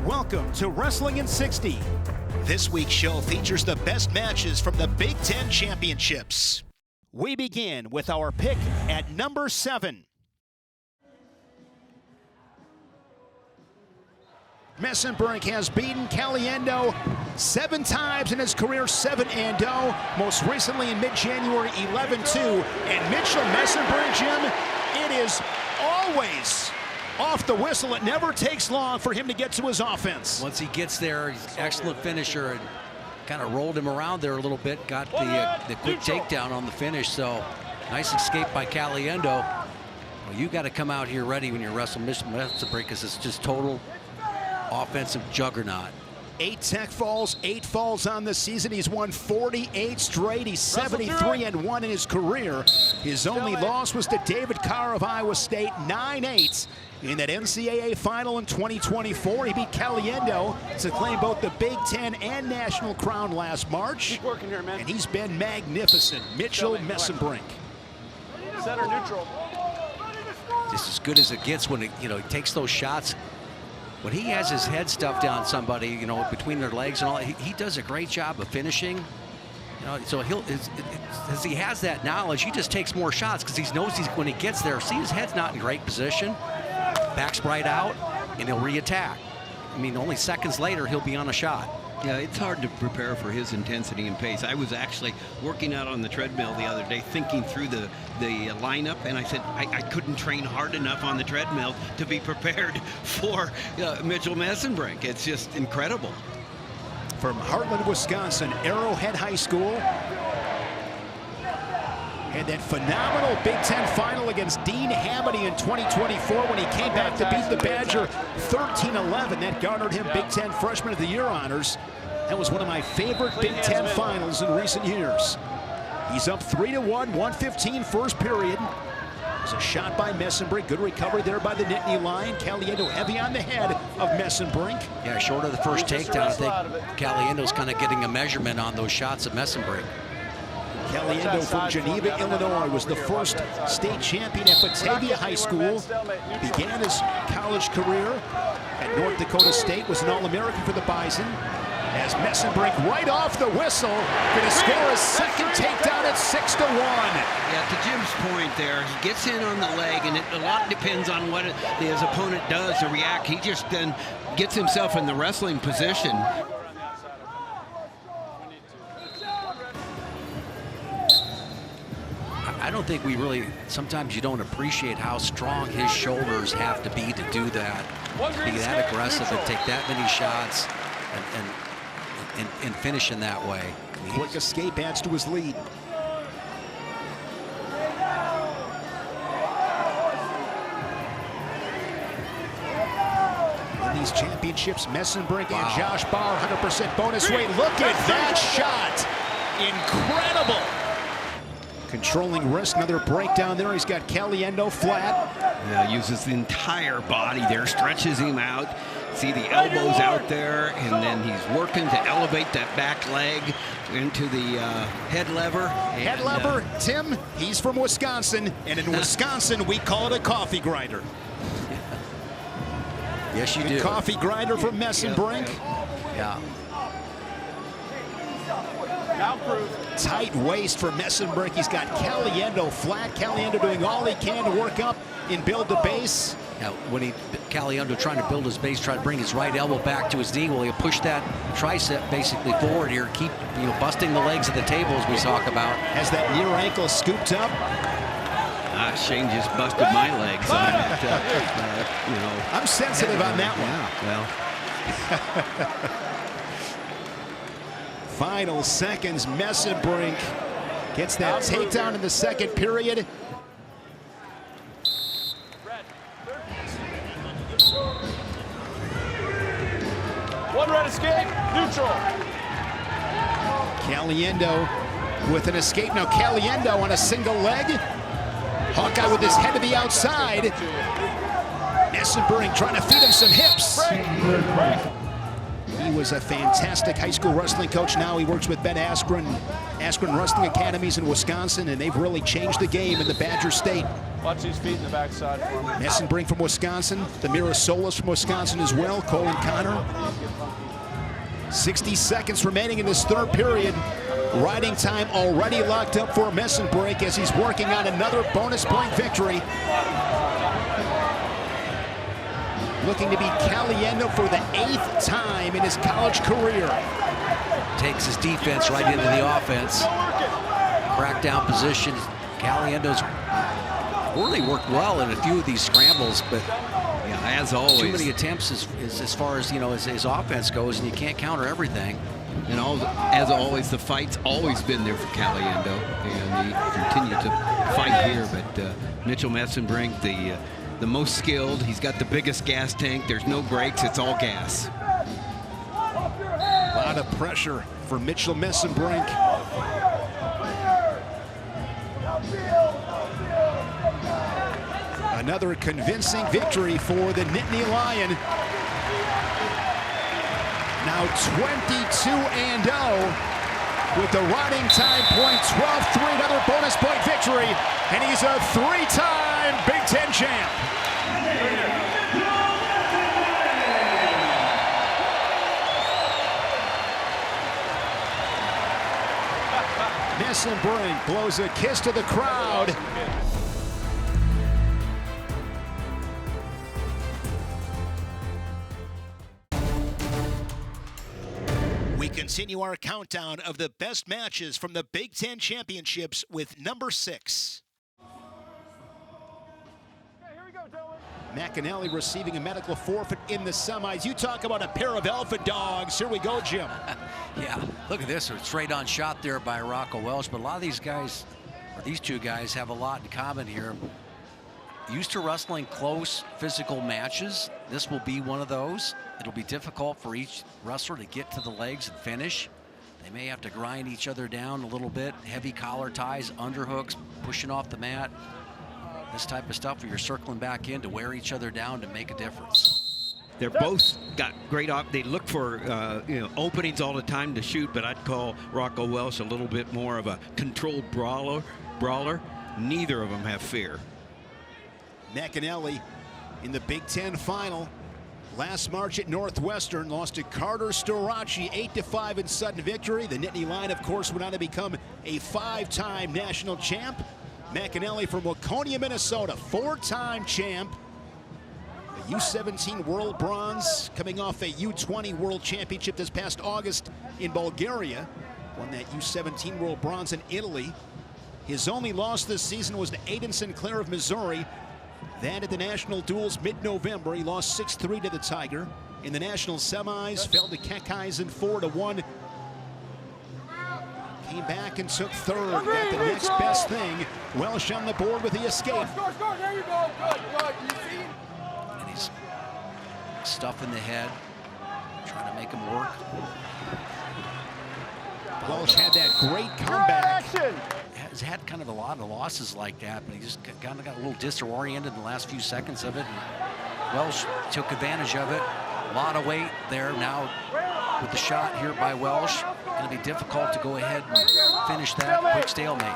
Welcome to Wrestling in 60. This week's show features the best matches from the Big Ten Championships. We begin with our pick at number 7. Mesenbrink has beaten Caliendo 7 times in his career, 7-0. Most recently in mid-January, 11-2. And Mitchell Mesenbrink, Jim, it is always off the whistle. It never takes long for him to get to his offense. Once he gets there, he's an excellent finisher, and kind of rolled him around there a little bit, got the quick takedown on the finish. So nice escape by Caliendo. Well, you got to come out here ready when you wrestle Mesenbrink, because it's just total offensive juggernaut. 8 tech falls, 8 falls on the season. He's won 48 straight. He's 73-1 in his career. His only loss was to David Carr of Iowa State, 9-8 in that NCAA final in 2024. He beat Caliendo to claim both the Big Ten and national crown last March. Keep working here, man. And he's been magnificent. Mitchell Mesenbrink. Center neutral. Just as good as it gets when he takes those shots. When he has his head stuffed down somebody, between their legs and all, he does a great job of finishing. So as he has that knowledge, he just takes more shots because he knows when he gets there, see his head's not in great position, backs right out, and he'll re-attack. I mean, only seconds later, he'll be on a shot. Yeah, it's hard to prepare for his intensity and pace. I was actually working out on the treadmill the other day, thinking through the lineup, and I said I couldn't train hard enough on the treadmill to be prepared for Mitchell Mesenbrink. It's just incredible. From Heartland, Wisconsin, Arrowhead High School. Had that phenomenal Big Ten final against Dean Hamady in 2024 when he came back to beat the Badger 13-11. That garnered him Big Ten Freshman of the Year honors. That was one of my favorite Big Ten finals in recent years. He's up 3-1, 1:15 first period. It was a shot by Mesenbrink. Good recovery there by the Nittany Lion. Caliendo heavy on the head of Mesenbrink. Yeah, short of the first takedown. I think Caliendo's kind of getting a measurement on those shots of Mesenbrink. Caliendo from Geneva, Illinois, was the first state champion at Batavia High School. Began his college career at North Dakota State, was an All-American for the Bison. As Mesenbrink right off the whistle, going to score his second takedown at 6-1. Yeah, to Jim's point there, he gets in on the leg, and a lot depends on what his opponent does to react. He just then gets himself in the wrestling position. I don't think we really, sometimes you don't appreciate how strong his shoulders have to be to do that. Be that aggressive and take that many shots and finish in that way. Quick escape adds to his lead. In these championships, Mesenbrink and Josh Bauer, 100% bonus weight. Look at that shot. Incredible. Controlling wrist, another breakdown there. He's got Caliendo flat. Yeah, uses the entire body there, stretches him out. See the elbows out there, and then he's working to elevate that back leg into the head lever. Head lever, Tim, he's from Wisconsin, and in Wisconsin, we call it a coffee grinder. Yes, you do. Coffee grinder from Mesenbrink. Yeah. Tight waist for Mesenbrink. He's got Caliendo flat. Caliendo doing all he can to work up and build the base. Now, when Caliendo trying to build his base, trying to bring his right elbow back to his knee, well, he'll push that tricep basically forward here, keep busting the legs of the table as we talk about. Has that near ankle scooped up. Shayne just busted my legs on it. I'm sensitive on that one. Yeah, well. Final seconds, Mesenbrink gets that takedown in the second period. One red escape, neutral. Caliendo with an escape. Now Caliendo on a single leg. Hawkeye with his head to the outside. Mesenbrink trying to feed him some hips. He was a fantastic high school wrestling coach. Now he works with Ben Askren Wrestling Academies in Wisconsin, and they've really changed the game in the Badger State. Watch these feet in the backside for me. Mesenbrink from Wisconsin, the Solis from Wisconsin as well, Colin Connor. 60 seconds remaining in this third period. Riding time already locked up for Mesenbrink as he's working on another bonus point victory. Looking to beat Caliendo for the 8th time in his college career. Takes his defense right into the offense. Crackdown position. Caliendo's really worked well in a few of these scrambles, but yeah, as always, too many attempts as far as his offense goes, and you can't counter everything. And as always, the fight's always been there for Caliendo, and he continued to fight here. But Mitchell Mesenbrink, the most skilled, he's got the biggest gas tank. There's no brakes, it's all gas. A lot of pressure for Mitchell Mesenbrink. Another convincing victory for the Nittany Lion. Now 22-0 with the riding time point, 12-3, another bonus point victory, and he's a 3-time Big Ten champ. Mesenbrink blows a kiss to the crowd. We continue our countdown of the best matches from the Big Ten Championships with number 6. McAnally receiving a medical forfeit in the semis. You talk about a pair of alpha dogs. Here we go, Jim. Yeah, look at this. A straight-on shot there by Rocco Welsh. But a lot of these guys, or these two guys, have a lot in common here. Used to wrestling close physical matches. This will be one of those. It'll be difficult for each wrestler to get to the legs and finish. They may have to grind each other down a little bit. Heavy collar ties, underhooks, pushing off the mat. This type of stuff where you're circling back in to wear each other down to make a difference. They're both got great they look for openings all the time to shoot, but I'd call Rocco Welsh a little bit more of a controlled brawler. Neither of them have fear. McAnally in the Big Ten final. Last March at Northwestern, lost to Carter Storaci, 8-5 in sudden victory. The Nittany Lion, of course, went on to become a 5-time national champ. McAnally from Waconia, Minnesota, 4-time champ. A U17 world bronze, coming off a U20 world championship this past August in Bulgaria. Won that U17 world bronze in Italy. His only loss this season was to Aiden Sinclair of Missouri. Then at the national duels mid-November, he lost 6-3 to the Tiger. In the national semis, fell to Kekheisen 4-1. Came back and took third. Got the next best thing. Welsh on the board with the escape. There you go. Good. And he's stuffing the head, trying to make him work. Welsh had that great comeback. Has had kind of a lot of losses like that, but he just kind of got a little disoriented in the last few seconds of it. And Welsh took advantage of it. A lot of weight there now with the shot here by Welsh. Going to be difficult to go ahead and finish that quick stalemate.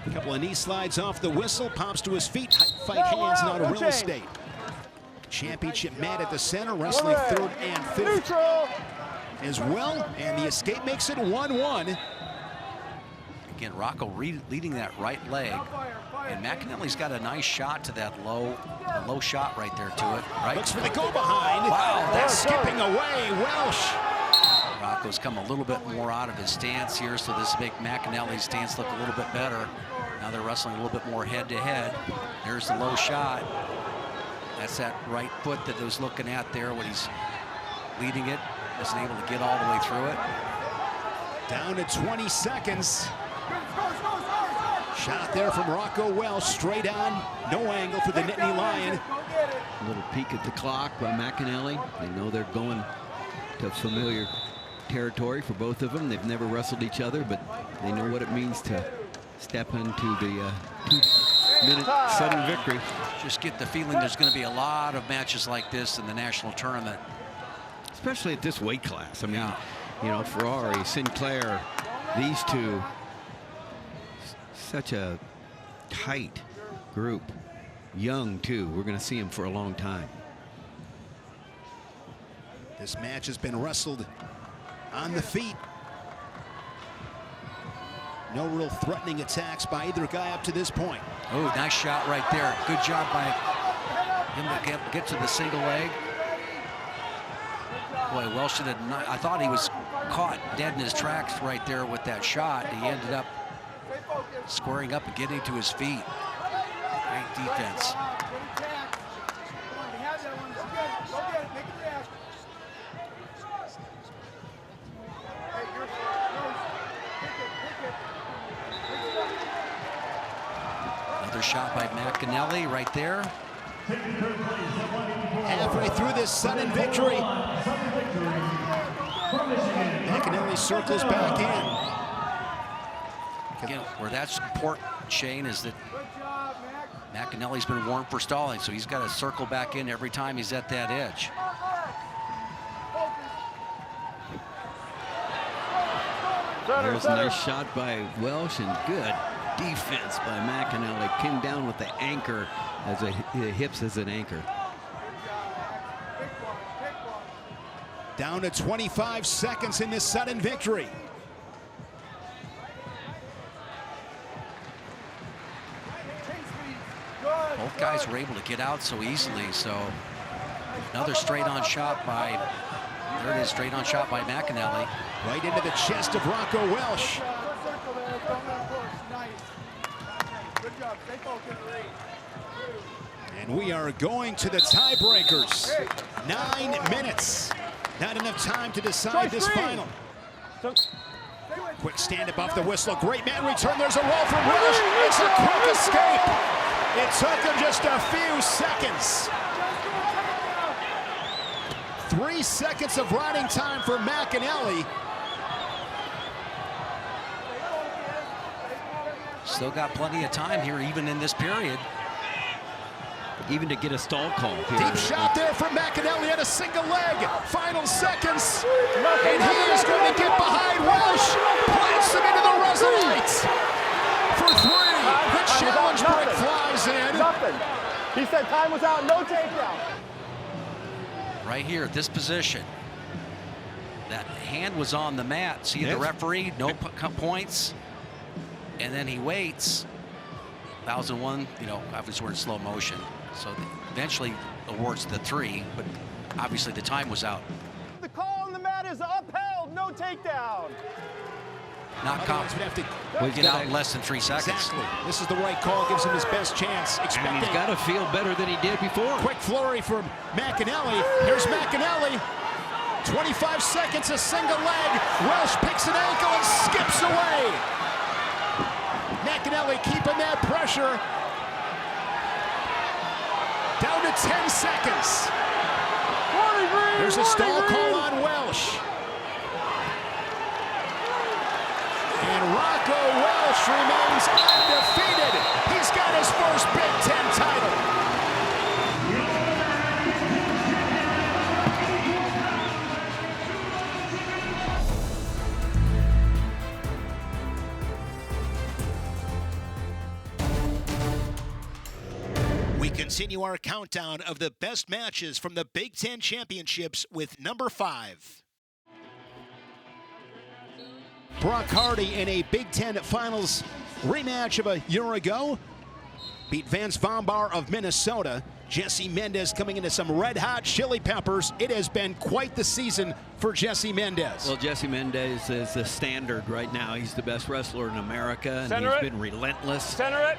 A couple of knee slides off the whistle, pops to his feet, fight hands now to real estate. Championship mat at the center, wrestling third and fifth as well, and the escape makes it 1-1. Again, Rocco leading that right leg, and McAnally's got a nice shot to that low shot right there to it. Right. Looks for the go behind. Wow, that's skipping away, Welsh. Rocco's come a little bit more out of his stance here, so this makes McAnally's stance look a little bit better. Now they're wrestling a little bit more head-to-head. There's the low shot. That's that right foot that I was looking at there when he's leading it. Wasn't able to get all the way through it. Down to 20 seconds. Shot there from Rocco Welsh, straight on, no angle for the Nittany Lion. A little peek at the clock by McAnally. They know they're going to familiar territory for both of them. They've never wrestled each other, but they know what it means to step into the 2-minute sudden victory. Just get the feeling there's going to be a lot of matches like this in the national tournament. Especially at this weight class. I mean, you know, Ferrari, Sinclair, these two, such a tight group. Young, too. We're going to see them for a long time. This match has been wrestled on the feet. No real threatening attacks by either guy up to this point. Oh, nice shot right there. Good job by him to get to the single leg. Boy, Welsh did not, I thought he was caught dead in his tracks right there with that shot. He ended up squaring up and getting to his feet. Great defense. Another shot by McAnally right there. Halfway through this sudden victory, McAnally circles back in. Again, where that's important, Shayne, is that McAnally's been warned for stalling, so he's got to circle back in every time he's at that edge. There's a nice shot by Welsh and good defense by McAnally. Came down with the anchor, as the hips as an anchor. Down to 25 seconds in this sudden victory. Both guys were able to get out so easily, so another straight-on shot by, there it is, straight-on shot by McAnally. Right into the chest of Rocco Welsh. And we are going to the tiebreakers. 9 minutes. Not enough time to decide this final. Quick stand-up off the whistle. Great man return. There's a roll from Welsh. It's a quick escape. It took him just a few seconds. 3 seconds of riding time for McAnally. Still got plenty of time here, even in this period. Even to get a stall call here. Deep shot there from McAnally at a single leg. Final seconds. And he is going to get behind Welsh. Plants him into the Resolites for 3. The challenge break flies in. Nothing. He said time was out, no takedown. Right here at this position. That hand was on the mat. See the referee, no points. And then he waits. 1001, you know, obviously we're in slow motion. So eventually awards the 3, but obviously the time was out. The call on the mat is upheld, no takedown. Not confident. We get out in less than 3 seconds. Exactly. This is the right call, gives him his best chance. And he's got to feel better than he did before. Quick flurry from McAnally. Here's McAnally. 25 seconds, a single leg. Welsh picks an ankle and skips away. McAnally keeping that pressure. Down to 10 seconds. There's a stall call on Welsh. And Rocco Welsh remains undefeated. He's got his first Big Ten title. We continue our countdown of the best matches from the Big Ten Championships with number 5. Brock Hardy in a Big Ten Finals rematch of a year ago. Beat Vance Vombar of Minnesota. Jesse Mendez coming into some red-hot chili peppers. It has been quite the season for Jesse Mendez. Well, Jesse Mendez is the standard right now. He's the best wrestler in America, and he's been relentless. Center it.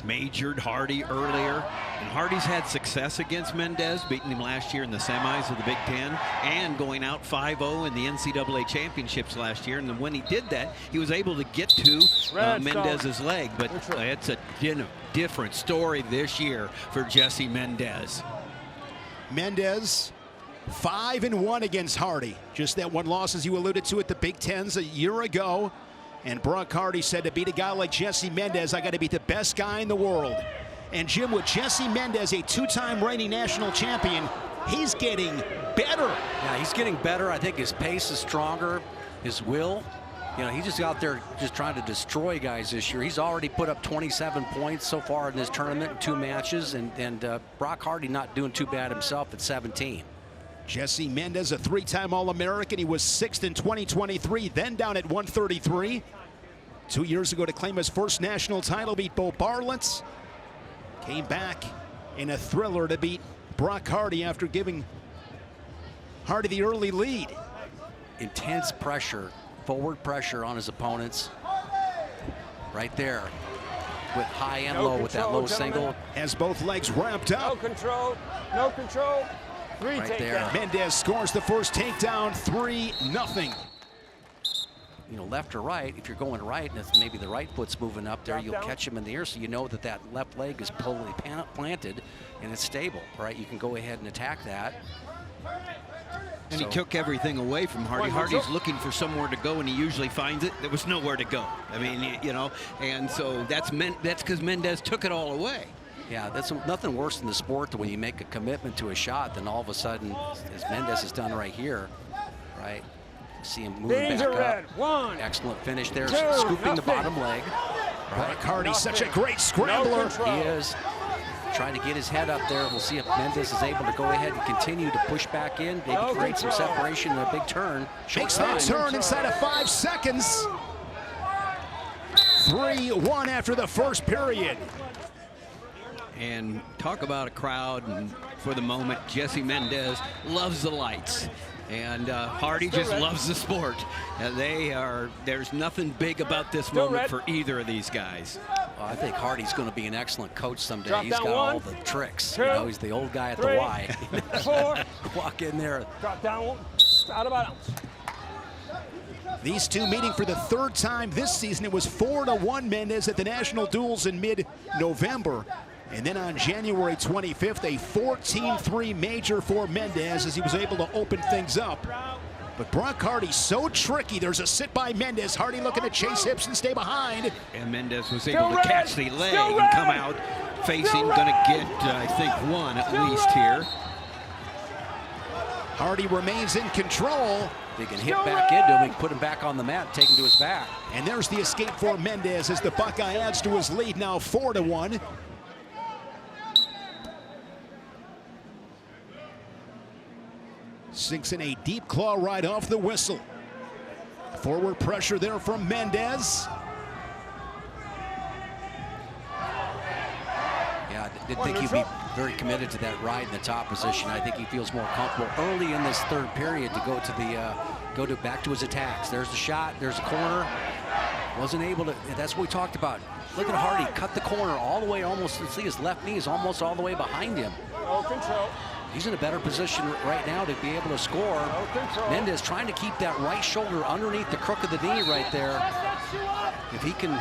Majored Hardy earlier, and Hardy's had success against Mendez, beating him last year in the semis of the Big Ten and going out 5-0 in the NCAA championships last year. And then when he did that, he was able to get to Mendez's leg, but it's a different story this year for Jesse Mendez. Mendez 5-1 against Hardy. Just that one loss, as you alluded to, at the Big Tens a year ago. And Brock Hardy said, to beat a guy like Jesse Mendez, I got to beat the best guy in the world. And Jim, with Jesse Mendez, a two-time reigning national champion, he's getting better. Yeah, he's getting better. I think his pace is stronger, his will. You know, he's just out there just trying to destroy guys this year. He's already put up 27 points so far in this tournament in 2 matches, and Brock Hardy not doing too bad himself at 17. Jesse Mendez, a 3-time All-American. He was 6th in 2023, then down at 133. 2 years ago to claim his first national title, beat Bo Bartlett. Came back in a thriller to beat Brock Hardy after giving Hardy the early lead. Intense pressure, forward pressure on his opponents. Right there with high and low with that low single. As both legs wrapped up. No control. No control. 3 Right there. takedowns. Mendez scores the first takedown, 3-0. You know, left or right, if you're going right and it's maybe the right foot's moving up there, Drop you'll down. catch him in the air, so you know that that left leg is totally planted and it's stable, right? You can go ahead and attack that. And So- he took everything away from Hardy. Hardy's looking for somewhere to go, and he usually finds it. There was nowhere to go. I mean, you know, and so that's because Mendez took it all away. Yeah, that's nothing worse in the sport than when you make a commitment to a shot, then all of a sudden, as Mendez has done right here, right? See him moving Danger back red. up. 1. Excellent finish there, 2, scooping the nothing. bottom leg. Brock Hardy, such a great scrambler. control. He is trying to get his head up there. We'll see if Mendez is able to go ahead and continue to push back in, maybe No create some control. separation in a big turn. Short Makes that time. turn inside of 5 seconds. 3-1 after the first period. And talk about a crowd, and for the moment, Jesse Mendez loves the lights. And Hardy just loves the sport. There's nothing big about this Still moment red. for either of these guys. Well, I think Hardy's going to be an excellent coach someday. Drop He's down got all 1, the tricks. 2, You know, he's the old guy at 3, the Y. 4. Walk in there. Drop down 1. Out of bounds. These two meeting for the 3rd time this season. It was 4-1 Mendez at the national duels in mid-November. And then on January 25th, a 14-3 major for Mendez as he was able to open things up. But Brock Hardy, so tricky. There's a sit by Mendez. Hardy looking to chase hips and stay behind. And Mendez was Still able to red. catch the leg Still and come red. out facing, Still going to red. get, I think, 1 at Still least red. here. Hardy remains in control. They can hit back into him and put him back on the mat, take him to his back. And there's the escape for Mendez as the Buckeye adds to his lead, now 4-1. Sinks in a deep claw right off the whistle. Forward pressure there from Mendez. Yeah, I didn't think he'd be very committed to that ride in the top position. I think he feels more comfortable early in this 3rd period to go to back to his attacks. There's the shot, there's the corner. Wasn't able to, that's what we talked about. Look at Hardy, cut the corner all the way, almost, you see his left knee is almost all the way behind him. No control. He's in a better position right now to be able to score. No control. Mendez trying to keep that right shoulder underneath the crook of the knee right there. If he can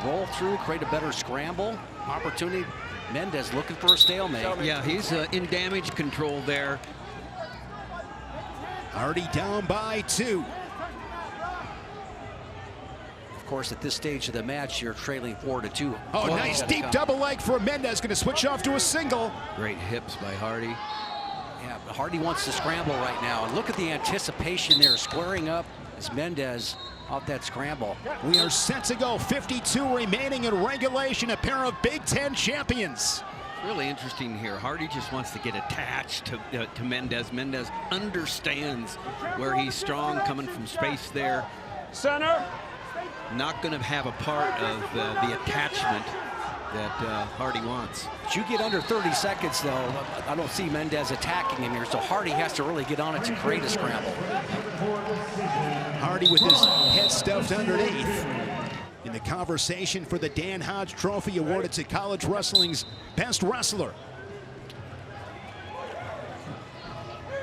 roll through, create a better scramble opportunity. Mendez looking for a stalemate. Yeah, he's in damage control there. Hardy down by 2. Of course, at this stage of the match, you're trailing 4-2. Oh, Well, nice gotta deep come. double leg for Mendez. Going to switch off to a single. Great hips by Hardy. Yeah, but Hardy wants to scramble right now. And look at the anticipation there, squaring up as Mendez off that scramble. We are set to go. 52 remaining in regulation. A pair of Big Ten champions. Really interesting here. Hardy just wants to get attached to Mendez. Mendez understands where he's strong, coming from space there. Center. Not going to have a part of the attachment that Hardy wants. But you get under 30 seconds, though, I don't see Mendez attacking him here, so Hardy has to really get on it to create a scramble. Hardy with his head stuffed underneath. In the conversation for the Dan Hodge Trophy awarded to college wrestling's best wrestler.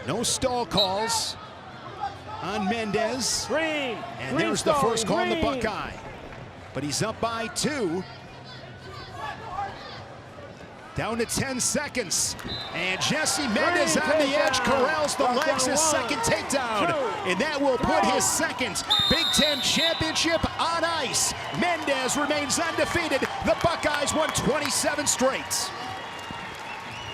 No stall calls on Mendez. Green. And Green there's the stalling. first call on the Green. Buckeye. But he's up by 2. Down to 10 seconds. And Jesse Mendez on the edge corrals the legs, his second takedown. And that will put his second Big Ten championship on ice. Mendez remains undefeated. The Buckeyes won 27 straight.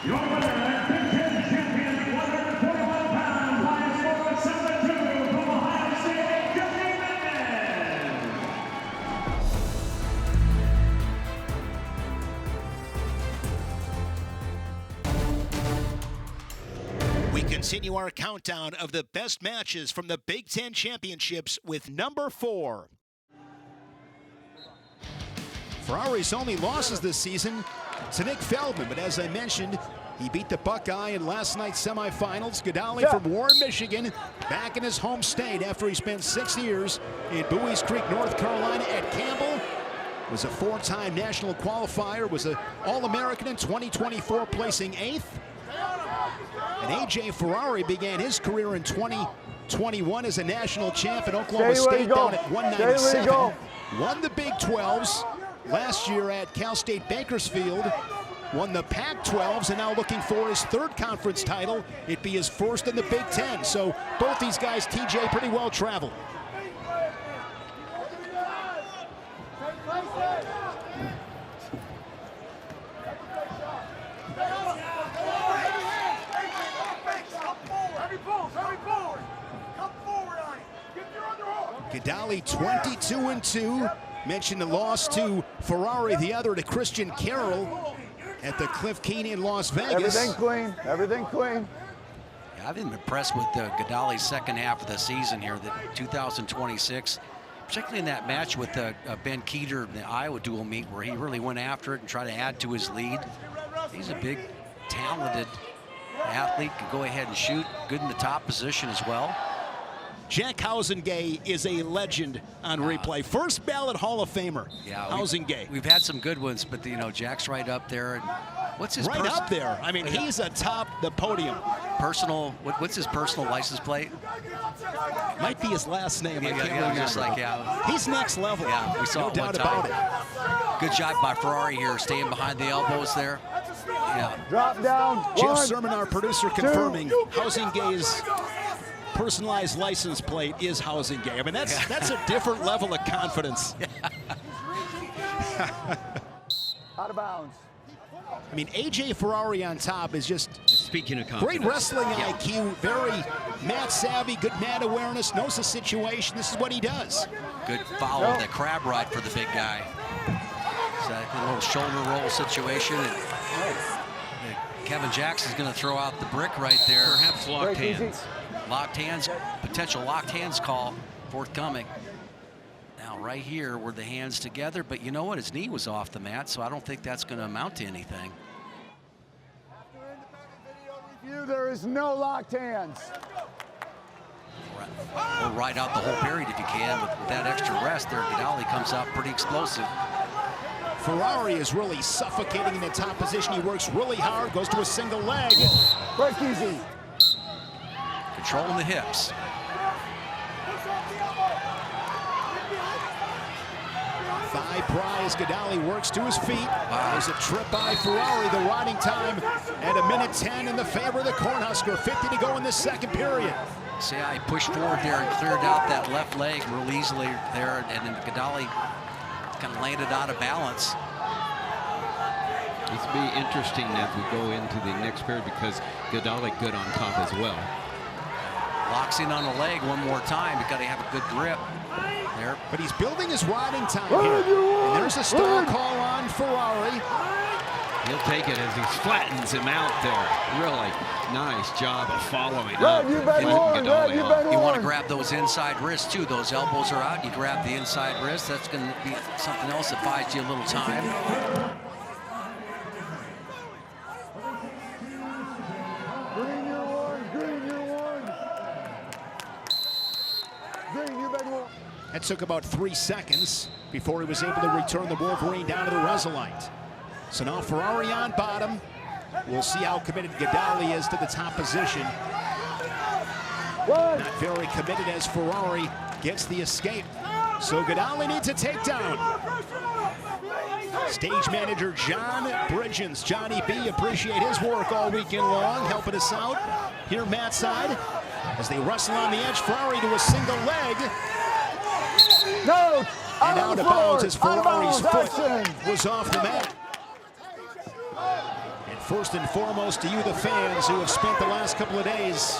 Your winner, Big Ten champion, 141 pounds, highest score 7'2", from Ohio State, Jesse Mendez. We continue our countdown of the best matches from the Big Ten championships with number 4. Ferrari's only losses this season to Nick Feldman, but as I mentioned, he beat the Buckeye in last night's semifinals. Godali from Warren, Michigan, back in his home state after he spent 6 years in Bowie's Creek, North Carolina at Campbell. Was a 4-time national qualifier, was an All-American in 2024, placing 8th. And A.J. Ferrari began his career in 2021 as a national champ at Oklahoma State down at 197. Won the Big 12s last year at Cal State Bakersfield. Won the Pac-12s and now looking for his 3rd conference title. It'd be his 1st in the Big Ten. So both these guys, TJ, pretty well traveled. Godali 22-2. Mentioned the loss to Ferrari, the other to Christian Carroll at the Cliff Keeney in Las Vegas. Everything clean, everything clean. Yeah, I've been impressed with Godali's second half of the season here, the 2026, particularly in that match with Ben Keeter in the Iowa dual meet where he really went after it and tried to add to his lead. He's a big, talented athlete, can go ahead and shoot, good in the top position as well. Jack Housengay is a legend on replay. First ballot Hall of Famer. Yeah, Housengay. We've had some good ones, but Jack's right up there. And what's his right up there? I mean, he's atop the podium. Personal. What's his personal license plate? Might be his last name. I can't remember. Just like he's next level. Yeah, we saw no it doubt one time. about it. Good job by Ferrari here, staying behind the elbows there. Yeah. Drop down. Jeff Sermon, our producer, confirming Housengay's personalized license plate is Housengay. I mean, that's a different level of confidence. Out of bounds. I mean, A.J. Ferrari on top is just Speaking of confidence, great wrestling IQ, very mat savvy, good mat awareness, knows the situation. This is what he does. Good follow, the crab ride for the big guy. It's a little shoulder roll situation. And Kevin Jackson's going to throw out the brick right there. perhaps locked hands. Locked hands, potential locked hands call forthcoming. Now right here were the hands together, but you know what? His knee was off the mat, so I don't think that's going to amount to anything. After independent video review, there is no locked hands. Or ride out the whole period if you can. With that extra rest there, Godali comes out pretty explosive. Ferrari is really suffocating in the top position. He works really hard, goes to a single leg. Break easy. Controlling the hips. Thigh pry as Godali works to his feet. There's a trip by Ferrari. The riding time at 1:10 in the favor of the Cornhusker. 50 to go in this second period. See how he pushed forward there and cleared out that left leg real easily there, and then Godali kind of landed out of balance. This will be interesting as we go into the next period because Godali good on top as well. Locks in on the leg one more time. You got to have a good grip there. But he's building his riding time here. And there's a stall call on Ferrari. He'll take it as he flattens him out there. Really nice job of following Red, up. you've been warned. Red, you've been You want to warned. grab those inside wrists too. Those elbows are out. You grab the inside wrist. That's going to be something else that buys you a little time. Green, you're warned. Green, you're warned. Green, you've been warned. That took about 3 seconds before he was able to return the Wolverine down to the Resolite. So now Ferrari on bottom. We'll see how committed Godali is to the top position. One. Not very committed as Ferrari gets the escape. So Godali needs a takedown. Stage manager John Bridgens, Johnny B, appreciate his work all weekend long, helping us out here mat side as they wrestle on the edge. Ferrari to a single leg. No, And out of bounds as Ferrari's foot was off the mat. And first and foremost to you, the fans who have spent the last couple of days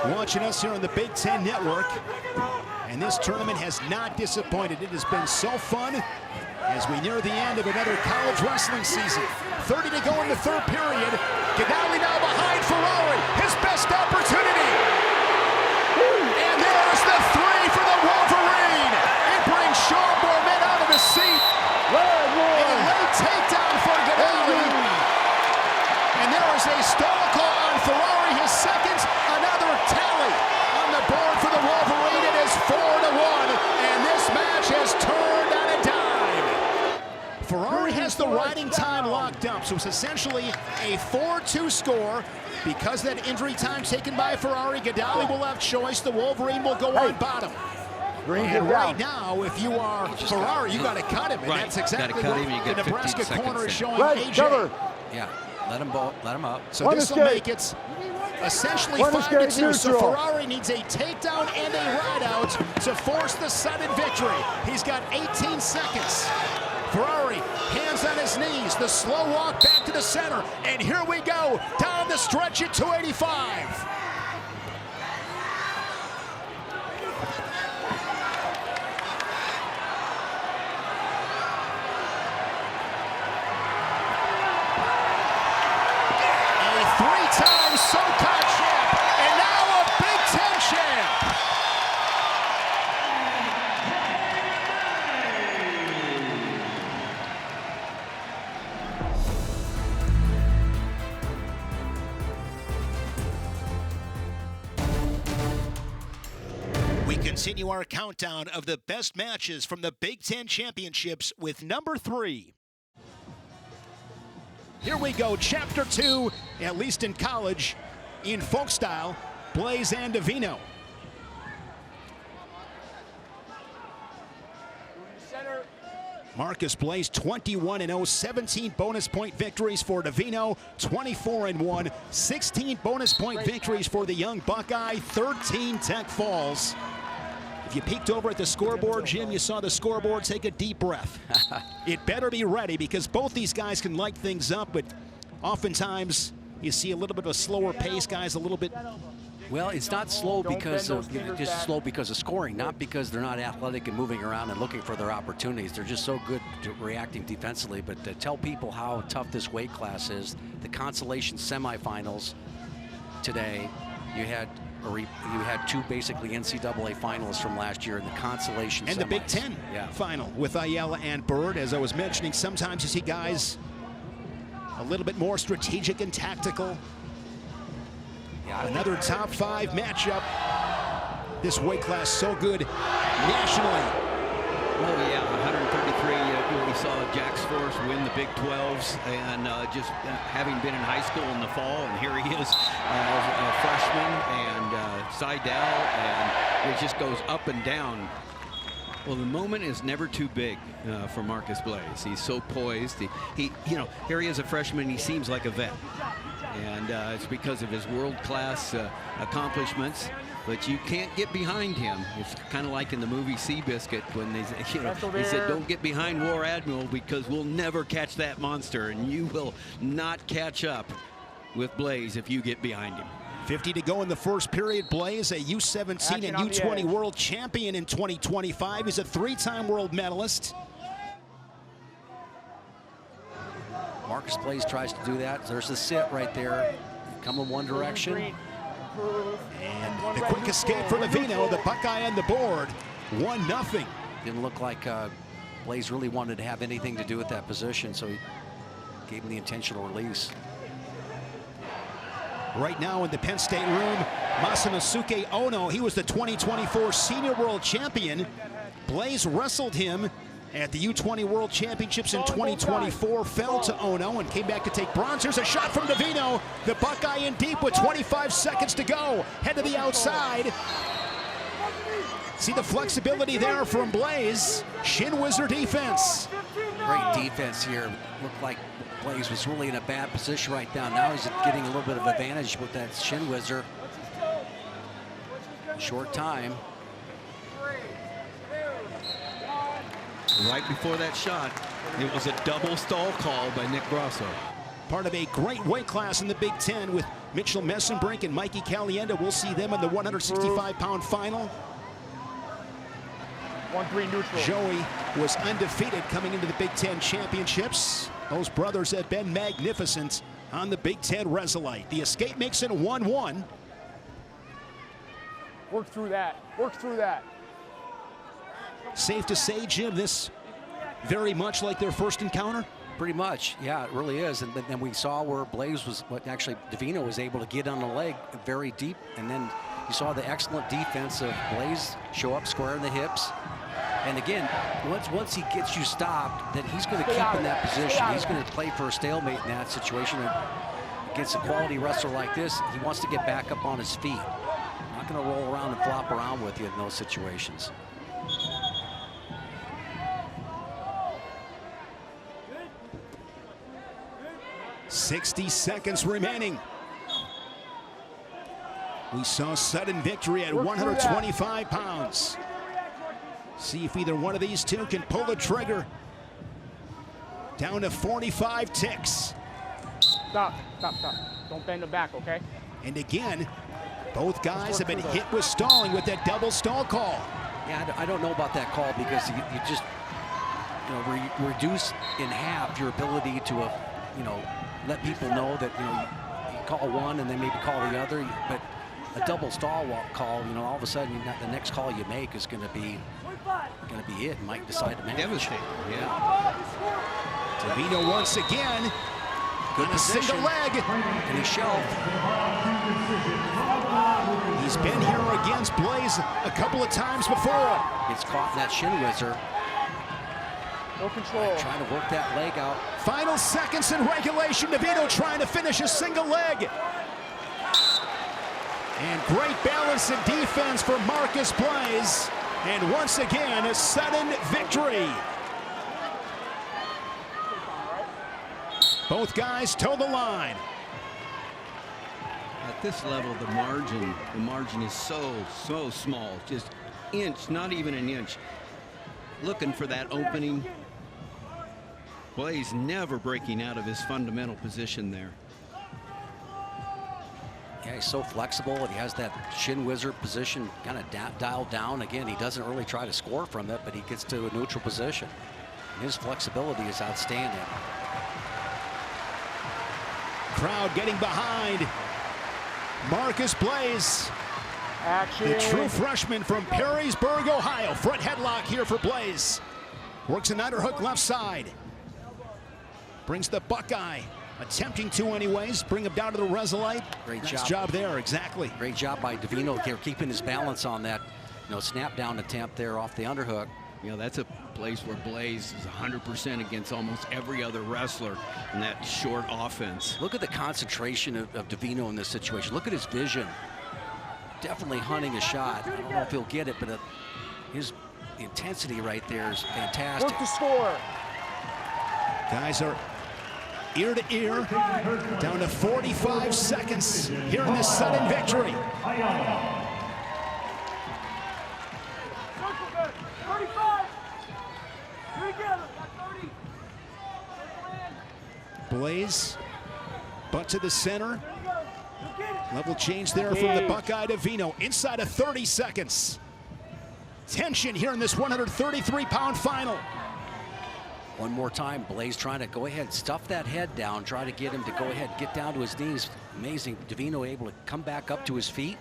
watching us here on the Big Ten Network. And this tournament has not disappointed. It has been so fun as we near the end of another college wrestling season. 30 to go in the third period. Gadali now behind Ferrari. His best opportunity. And there's the three for the Wolverine. It brings Sean Bormet out of his seat. A late takedown for Gadali. And there is a stall call on Ferrari, his second. Another tally on the board for the Wolverine. It is 4-1, and this match has turned on a dime. Ferrari has the riding time locked up, so it's essentially a 4-2 score. Because that injury time taken by Ferrari, Gadali will have choice. The Wolverine will go on bottom. And right now, if you are Ferrari, you got to cut him, and that's exactly what the Nebraska corner is showing AJ. Yeah, let him up. So this will make it essentially 5-2. So Ferrari needs a takedown and a ride out to force the sudden victory. He's got 18 seconds. Ferrari, hands on his knees, the slow walk back to the center, and here we go, down the stretch at 285. A three-time SoCon champ, and now a Big Ten champ. We continue our countdown of the best matches from the Big Ten Championships with number 3. Here we go, Chapter 2, at least in college, in folk style, Blaze and Davino. Marcus Blaze 21-0, 17 bonus point victories for Davino, 24-1, 16 bonus point victories for the young Buckeye, 13 tech falls. If you peeked over at the scoreboard, Jim, you saw the scoreboard, take a deep breath. It better be ready because both these guys can light things up, but oftentimes you see a little bit of a slower pace, guys, a little bit. Well, it's not slow because of just slow because of scoring, not because they're not athletic and moving around and looking for their opportunities. They're just so good to reacting defensively. But to tell people how tough this weight class is, the consolation semifinals today, you had two basically NCAA finalists from last year in the consolation and semis. The Big Ten final with Ayala and Bird. As I was mentioning, sometimes you see guys a little bit more strategic and tactical. Another top 5 matchup. This weight class so good nationally. Oh yeah, 133. We saw Jack's Force win the Big 12s, and just having been in high school in the fall, and here he is as a freshman, and Seidel, and it just goes up and down. Well, the moment is never too big for Marcus Blaze. He's so poised. He, you know, here he is a freshman. He seems like a vet. And it's because of his world-class accomplishments, but you can't get behind him. It's kind of like in the movie Seabiscuit when they said, don't get behind War Admiral because we'll never catch that monster, and you will not catch up with Blaze if you get behind him. 50 to go in the first period. Blaze, a U17 and U20 world champion in 2025. He's a 3-time world medalist. Marcus Blaze tries to do that. There's the sit right there. Come in one direction. And the quick escape for Davino, the Buckeye on the board. 1-0. Didn't look like Blaze really wanted to have anything to do with that position, so he gave him the intentional release. Right now in the Penn State room, Masanosuke Ono, he was the 2024 senior world champion. Blaze wrestled him at the U20 World Championships in 2024, fell to Ono and came back to take bronze. Here's a shot from Davino. The Buckeye in deep with 25 seconds to go. Head to the outside. See the flexibility there from Blaze. Shin Wizard defense. Great defense here. Looked like Blaze was really in a bad position right now. Now he's getting a little bit of advantage with that shin whizzer. Short time. Right before that shot, it was a double stall call by Nick Grosso. Part of a great weight class in the Big Ten with Mitchell Mesenbrink and Mikey Caliendo. We'll see them in the 165-pound final. 1-3 neutral. Joey was undefeated coming into the Big Ten championships. Those brothers have been magnificent on the Big Ten Resolite. The escape makes it 1-1. Work through that. Work through that. Safe to say, Jim, this very much like their first encounter? Pretty much, yeah, it really is. And then we saw where Blaze was, actually Davino was able to get on the leg very deep. And then you saw the excellent defense of Blaze show up square in the hips. And again, once he gets you stopped, then he's going to keep in that position. He's going to play for a stalemate in that situation. And against a quality wrestler like this, he wants to get back up on his feet. Not going to roll around and flop around with you in those situations. .60 seconds remaining. We saw sudden victory at 125 pounds. See if either one of these two can pull the trigger. Down to 45 ticks. Stop, stop, stop. Don't bend the back, okay? And again, both guys have been hit with stalling with that double stall call. Yeah, I don't know about that call because you just, reduce in half your ability to, let people know that, you call one and then maybe call the other. But a double stall call, all of a sudden the next call you make is going to be it. And might decide to manage. Devastating, yeah. Davino once again. Good on a single leg. And he's shelved. He's been here against Blaze a couple of times before. Gets caught in that shin whizzer. No control. Trying to work that leg out. Final seconds in regulation. Davino trying to finish a single leg. And great balance and defense for Marcus Blaze. And once again, a sudden victory. Both guys toe the line. At this level, the margin is so small. Just inch, not even an inch. Looking for that opening. Blaze never breaking out of his fundamental position there. Yeah, he's so flexible, and he has that shin whizzer position kind of dialed down. Again, he doesn't really try to score from it, but he gets to a neutral position. His flexibility is outstanding. Crowd getting behind Marcus Blaze. Action. The true freshman from Perrysburg, Ohio. Front headlock here for Blaze. Works an underhook left side. Brings the Buckeye. Attempting to anyways. Bring him down to the Resolite. Great nice job. job there, exactly. Great job by Davino here, keeping his balance on that, snap down attempt there off the underhook. That's a place where Blaze is 100% against almost every other wrestler in that short offense. Look at the concentration of Davino in this situation. Look at his vision. Definitely hunting a shot. I don't know if he'll get it, but his intensity right there is fantastic. Work the score. Guys are ear to ear. Down to 45 seconds here in this sudden victory. Blaze, butt to the center. Level change there from the Buckeye Davino. Inside of 30 seconds. Tension here in this 133-pound final. One more time, Blaze trying to go ahead, stuff that head down, try to get him to go ahead, get down to his knees. Amazing, Davino able to come back up to his feet.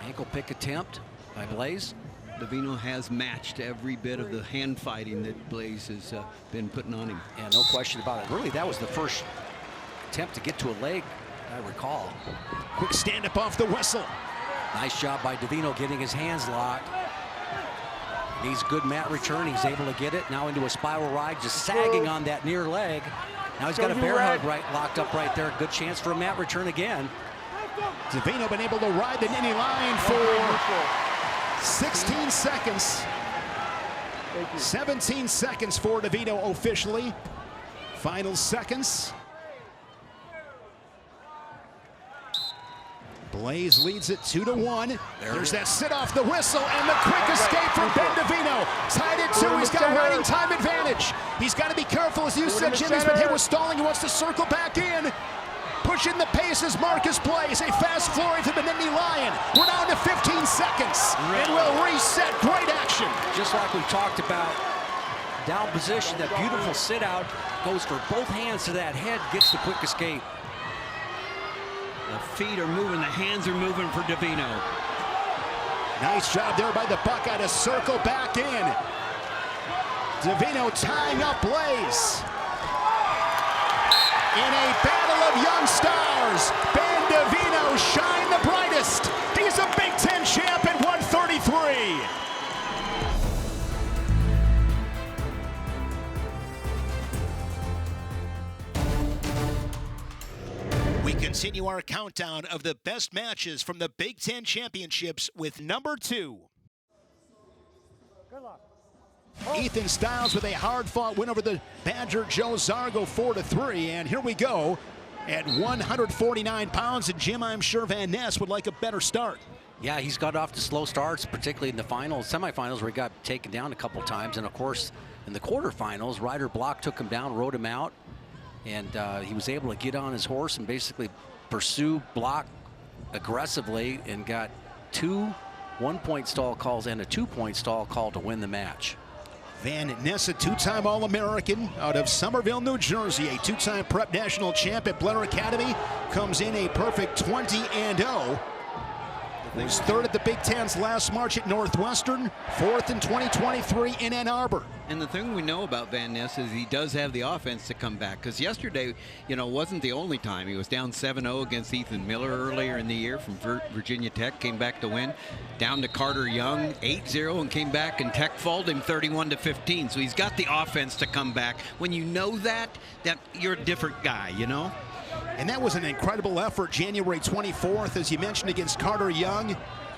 Ankle pick attempt by Blaze. Davino has matched every bit of the hand fighting that Blaze has been putting on him. Yeah, no question about it. Really, that was the first attempt to get to a leg, I recall. Quick stand up off the whistle. Nice job by Davino getting his hands locked. Needs good mat return. He's able to get it now into a spiral ride, just sagging on that near leg. Now he's got a bear hug locked up right there. Good chance for a mat return again. Davino been able to ride the Ninny line for 16 seconds. 17 seconds for Davino officially. Final seconds. Blaze leads it 2-1. There's that sit off the whistle and the quick escape from Ben Davino. Tied at 2. He's got riding time advantage. He's got to be careful, as you said, Jim. He's been hit with stalling. He wants to circle back in. Pushing the pace as Marcus plays. A fast flurry for the Nittany Lion. We're down to 15 seconds. And we'll reset. Great action. Just like we talked about, down position, that beautiful sit out, goes for both hands to that head, gets the quick escape. The feet are moving, the hands are moving for Davino. Nice job there by the Buckeye to circle back in. Davino tying up Blaze. In a battle of young stars, Ben Davino shine the brightest. He's a Big Ten champ at 133. We continue our countdown of the best matches from the Big Ten Championships with number 2. Good luck. Ethan Stiles with a hard-fought win over the Badger Joe Zargo 4-3. And here we go at 149 pounds. And Jim, I'm sure Van Ness would like a better start. Yeah, he's got off to slow starts, particularly in the semifinals where he got taken down a couple times. And of course, in the quarterfinals, Ryder Block took him down, rode him out. And he was able to get on his horse and basically pursue Block aggressively and got 2 1-point stall calls and a 2-point stall call to win the match. Van Ness, a 2-time All-American out of Somerville, New Jersey, a 2-time prep national champ at Blair Academy, comes in a perfect 20-0. Was 3rd at the Big Ten's last March at Northwestern, 4th in 2023 in Ann Arbor. And the thing we know about Van Ness is he does have the offense to come back, because yesterday, wasn't the only time. He was down 7-0 against Ethan Miller earlier in the year from Virginia Tech, came back to win. Down to Carter Young, 8-0, and came back, and Tech folded him 31-15. So he's got the offense to come back. When you know that you're a different guy, And that was an incredible effort January 24th, as you mentioned, against Carter Young.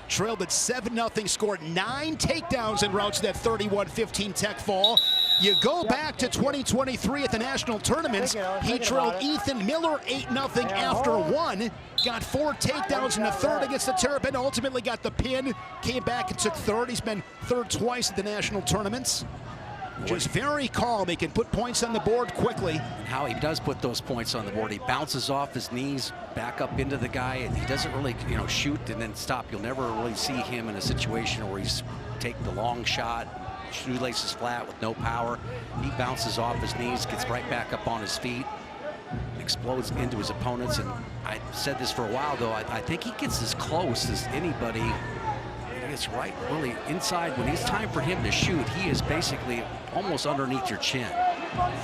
Trailed at 7-0, scored 9 takedowns en route to that 31-15 Tech fall. You go back to 2023 at the national tournaments. He trailed Ethan Miller 8-0 after 1. Got 4 takedowns in the 3rd against the Terrapin. Ultimately got the pin. Came back and took 3rd. He's been 3rd twice at the national tournaments. Just very calm. He can put points on the board quickly. And how he does put those points on the board. He bounces off his knees, back up into the guy. He doesn't really, shoot and then stop. You'll never really see him in a situation where he's take the long shot, shoelaces flat with no power. He bounces off his knees, gets right back up on his feet, explodes into his opponents. And I said this for a while, though. I think he gets as close as anybody. It's right really inside. When it's time for him to shoot, he is basically almost underneath your chin.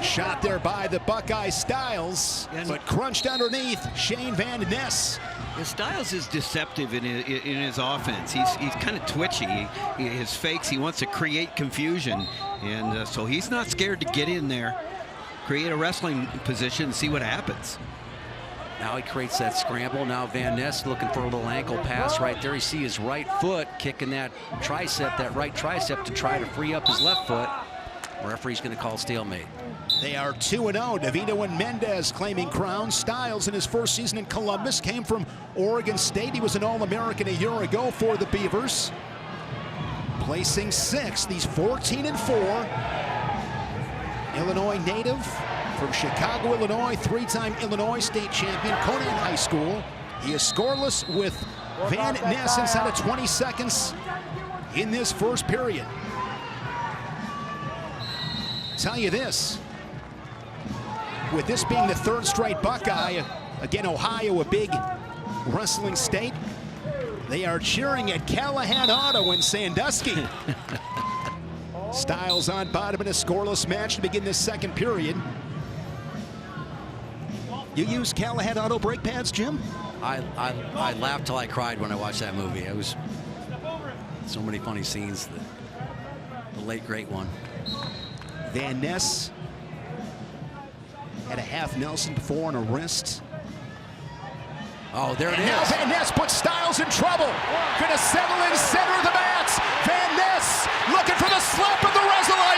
Shot there by the Buckeye Stiles, but crunched underneath Shayne Van Ness. Stiles is deceptive in his offense. He's kind of twitchy. His fakes, he wants to create confusion. And so he's not scared to get in there, create a wrestling position, and see what happens. Now he creates that scramble. Now Van Ness looking for a little ankle pass right there. You see his right foot kicking that tricep, that right tricep, to try to free up his left foot. The referee's going to call stalemate. They are 2-0. Davino and Mendez claiming crown. Stiles in his first season in Columbus came from Oregon State. He was an All-American a year ago for the Beavers. Placing 6th. He's 14-4. Illinois native from Chicago, Illinois, 3-time Illinois state champion, Conan High School. He is scoreless with Van Ness inside of 20 seconds in this first period. Tell you this, with this being the 3rd straight Buckeye, again, Ohio, a big wrestling state, they are cheering at Callahan Auto in Sandusky. Stiles on bottom in a scoreless match to begin this 2nd period. You use Callahan Auto brake pads, Jim? I laughed till I cried when I watched that movie. It was so many funny scenes. The late great one. Van Ness had a half Nelson before on a wrist. Oh, there it is. Now Van Ness puts Stiles in trouble. Gonna settle in center of the mats. Van Ness looking for the slap of the Resolite.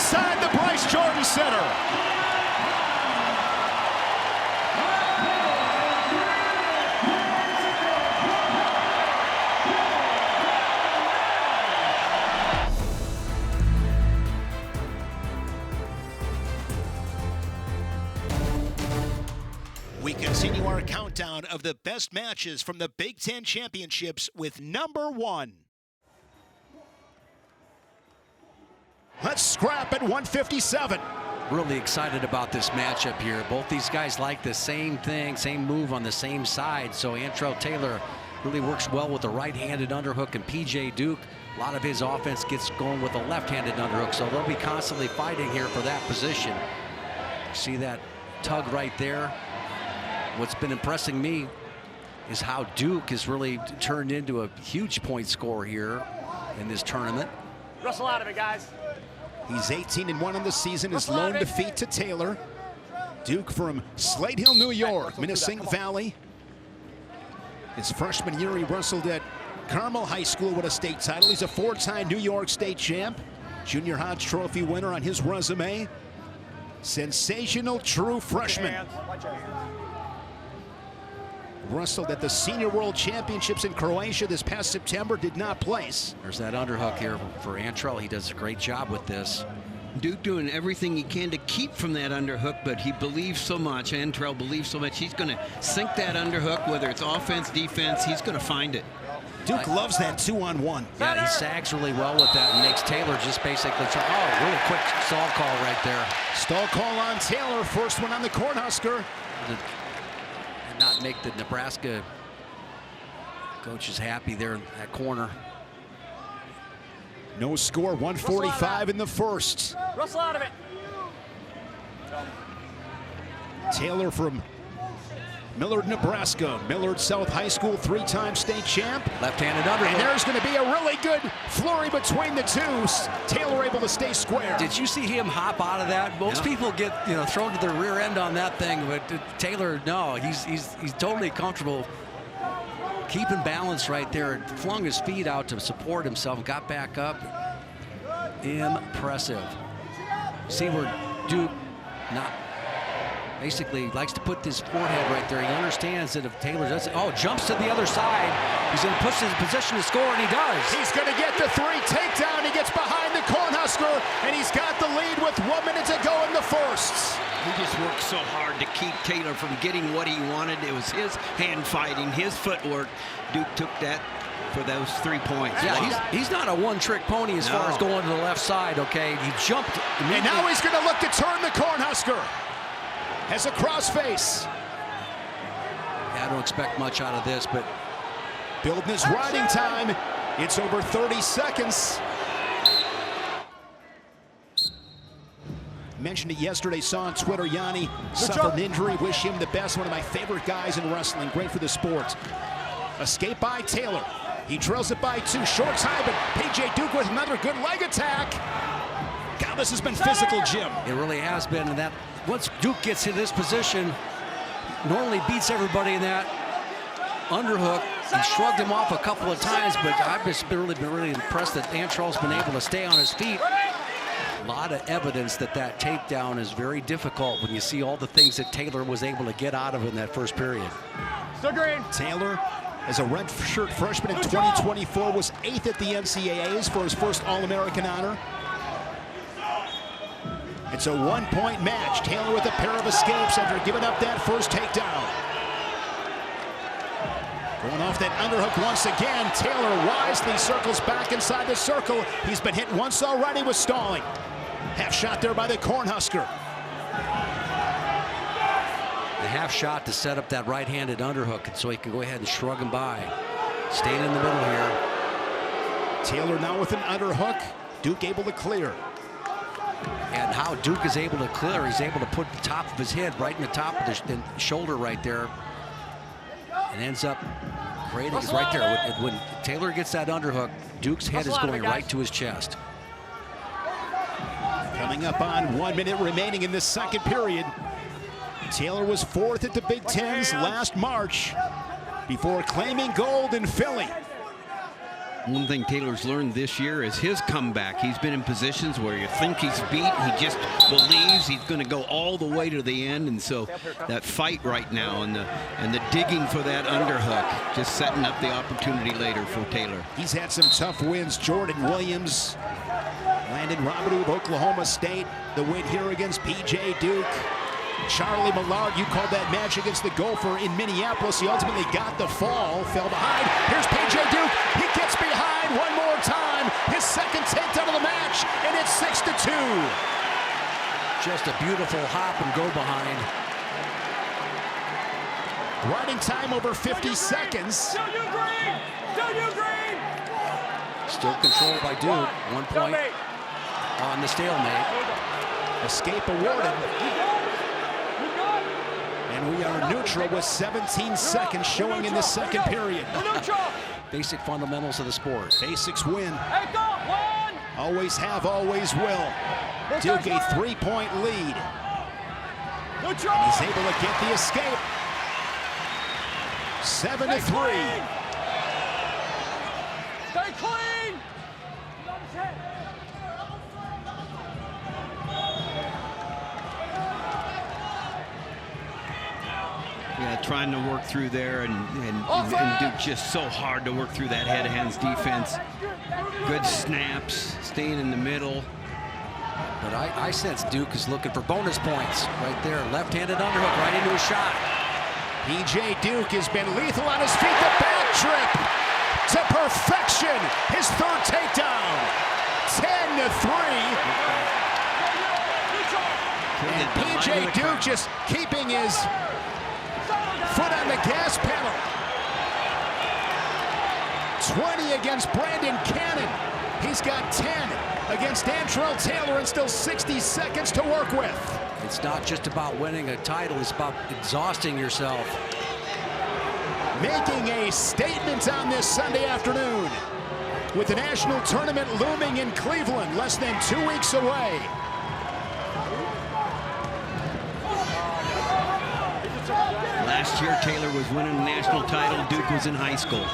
inside the Bryce Jordan Center. We continue our countdown of the best matches from the Big Ten Championships with number 1. Let's scrap at 157. Really excited about this matchup here. Both these guys like the same thing, same move on the same side. So Antrell Taylor really works well with the right-handed underhook, and PJ Duke, a lot of his offense gets going with a left-handed underhook. So they'll be constantly fighting here for that position. See that tug right there? What's been impressing me is how Duke has really turned into a huge point scorer here in this tournament. Wrestle out of it, guys. He's 18-1 on the season, his lone defeat to Taylor. Duke from Slate Hill, New York, Minnesota Valley. His freshman year, he wrestled at Carmel High School with a state title. He's a 4-time New York State champ, Junior Hodge Trophy winner on his resume. Sensational true freshman. Wrestled at the Senior World Championships in Croatia this past September, did not place. There's that underhook here for Antrell. He does a great job with this. Duke doing everything he can to keep from that underhook, but he believes so much. Antrell believes so much. He's going to sink that underhook, whether it's offense, defense. He's going to find it. Duke loves that 2-on-1. Yeah, he sags really well with that and makes Taylor just basically try. Oh, really quick stall call right there. Stall call on Taylor. First one on the Cornhusker. Not make the Nebraska coaches happy there in that corner. No score, 145 in the first. Wrestle out of it. Taylor from Millard, Nebraska. Millard South High School, 3-time state champ. Left-handed underhook. And there's going to be a really good flurry between the two. Taylor able to stay square. Did you see him hop out of that? Most people get thrown to their rear end on that thing, but Taylor, no, he's totally comfortable keeping balance right there. Flung his feet out to support himself, got back up. Impressive. See where Duke basically likes to put his forehead right there. He understands that if Taylor does it, jumps to the other side, he's going to push his position to score, and he does. He's going to get the 3 takedown. He gets behind the Cornhusker, and he's got the lead with 1 minute to go in the first. He just worked so hard to keep Taylor from getting what he wanted. It was his hand fighting, his footwork. Duke took that for those 3 points. Yeah, he's not a one-trick pony as far as going to the left side, okay? He jumped. And now he's going to look to turn the Cornhusker. Has a crossface. Yeah, I don't expect much out of this, but building his riding time. It's over 30 seconds. Mentioned it yesterday, saw on Twitter, Yanni suffered an injury. Wish him the best. One of my favorite guys in wrestling. Great for the sport. Escape by Taylor. He drills it by 2. Shorts high, but PJ Duke with another good leg attack. God, this has been physical, Jim. It really has been. And that once Duke gets in this position, normally beats everybody in that underhook. He shrugged him off a couple of times, but I've just been really impressed that Antrell's been able to stay on his feet. A lot of evidence that takedown is very difficult when you see all the things that Taylor was able to get out of in that first period. Still green. Taylor, as a redshirt freshman in 2024, was 8th at the NCAAs for his first All-American honor. It's a 1-point match. Taylor with a pair of escapes after giving up that first takedown. Going off that underhook once again. Taylor wisely circles back inside the circle. He's been hit once already with stalling. Half shot there by the Cornhusker. The half shot to set up that right-handed underhook, and so he can go ahead and shrug him by. Staying in the middle here. Taylor now with an underhook. Duke able to clear. And how Duke is able to clear, he's able to put the top of his head right in the top of the shoulder right there. And ends up creating it right there. When Taylor gets that underhook, Duke's head is going right to his chest. Coming up on 1 minute remaining in this second period. Taylor was 4th at the Big Ten's last March before claiming gold in Philly. One thing Taylor's learned this year is his comeback. He's been in positions where you think he's beat. He just believes he's going to go all the way to the end. And so that fight right now and the digging for that underhook, just setting up the opportunity later for Taylor. He's had some tough wins. Jordan Williams, Landon Robidoux of Oklahoma State, the win here against P.J. Duke. Charlie Millard, you called that match against the Gopher in Minneapolis. He ultimately got the fall, fell behind. Here's P.J. Duke. He gets behind one more time. His second takedown of the match, and it's 6-2. Just a beautiful hop and go behind. Riding time over 50 seconds. Still controlled by Duke. 1 point on the stalemate. Escape awarded. And we are neutral with 17 seconds showing in the second period. Basic fundamentals of the sport. Basics win. Always have, always will. Duke a 3-point lead. And he's able to get the escape. 7-3. Stay clean. Yeah, trying to work through there, and Duke just so hard to work through that head-hands defense. Good snaps, staying in the middle. But I sense Duke is looking for bonus points right there. Left-handed underhook right into a shot. P.J. Duke has been lethal on his feet. The back trip to perfection. His third takedown. 10-3. And P.J. Duke just keeping his foot on the gas pedal. 20 against Brandon Cannon. He's got 10 against Antrell Taylor and still 60 seconds to work with. It's not just about winning a title, it's about exhausting yourself. Making a statement on this Sunday afternoon with the national tournament looming in Cleveland less than 2 weeks away. Last year, Taylor was winning a national title. Duke was in high school.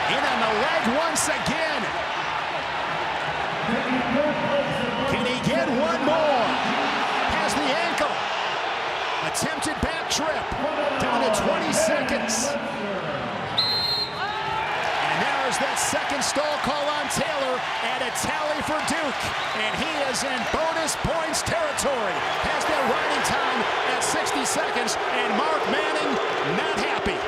In on the leg once again. Can he get one more? Has the ankle. Attempted back trip. Down to 20 seconds. And there's that second stall call on Taylor and a tally for Duke. And he is in bonus points territory. Has their riding time at 60 seconds. And Mark Manning not happy.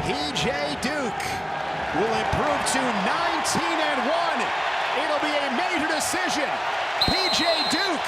P.J. Duke will improve to 19-1. It'll be a major decision. P.J. Duke